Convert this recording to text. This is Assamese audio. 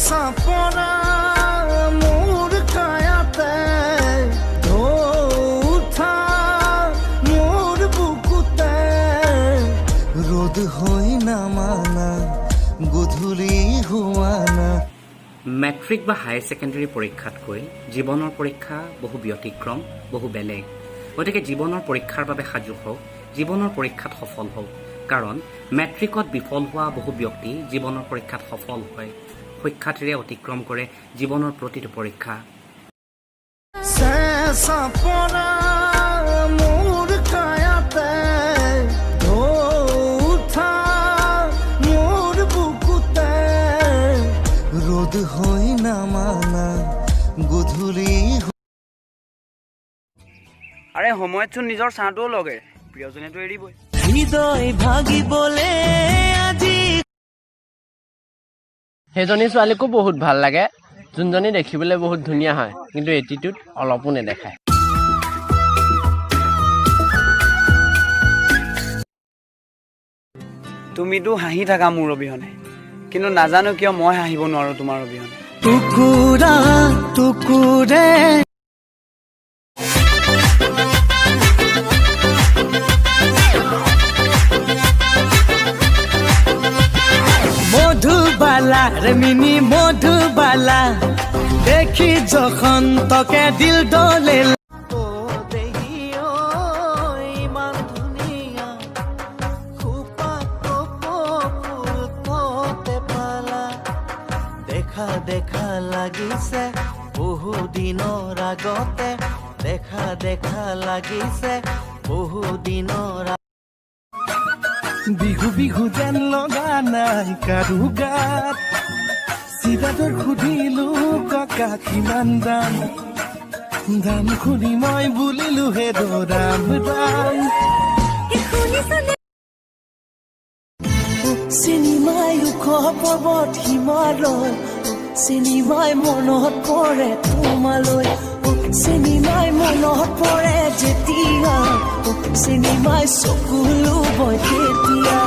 সপনা মোৰ কায়াতে উঠা মোৰ বুকুতে ৰোদ হই না মানা গধূলি হুৱানা মেট্ৰিক বা হায়াৰ ছেকেণ্ডেৰী পৰীক্ষাতকৈ জীৱনৰ পৰীক্ষা বহু ব্যতিক্ৰম বহু বেলেগ গতিকে জীৱনৰ পৰীক্ষাৰ বাবে সাজু হওক জীৱনৰ পৰীক্ষাত সফল হওক কাৰণ মেট্ৰিকত বিফল হোৱা বহু ব্যক্তি জীৱনৰ পৰীক্ষাত সফল হয় সুখ্যাতিৰে অতিক্ৰম কৰে জীৱনৰ প্ৰতিটো পৰীক্ষা সপনা মোৰ কায়াতে উঠা মোৰ বুকুতে ৰোদ হই না মানা গধূলি আৰে সময়তচোন নিজৰ চাহটোও লগে প্ৰিয়জনেতো এৰিবই হৃদয় ভাগিবলে আজি সেইজনী ছোৱালীকো বহুত ভাল লাগে যোনজনী দেখিবলৈ বহুত ধুনীয়া হয় কিন্তু এটিটিউড অলপো নেদেখায় তুমিতো হাঁহি থাকা মোৰ অবিহনে কিন্তু নাজানো কিয় মই হাঁহিব নোৱাৰো তোমাৰ অবিহনে টুকুৰা টুকুৰে মধুবালা রে মিনি মধুবালা দেখি যখন তোকে দিল দোলে ইমান ধুনীয়া খোপা ফুলতে পালা দেখা দেখা লাগিছে বহু দিনৰ আগতে দেখা দেখা লাগিছে বহু দিনৰ বিহু বিহু যেন লগা নাই কাৰো গাত চিধাটোৰ সুধিলো ককা কিমান দাম দাম শুনি মই বুলিলো হে দৰাম দাম চিনেমাই ওখ পৰ্বত হিমালয় চিনেমাই মনত পৰে তোমালৈ চিনেমাই মনত পৰে যেতিয়া চিনেমাই চকুলো বৈ তেতিয়া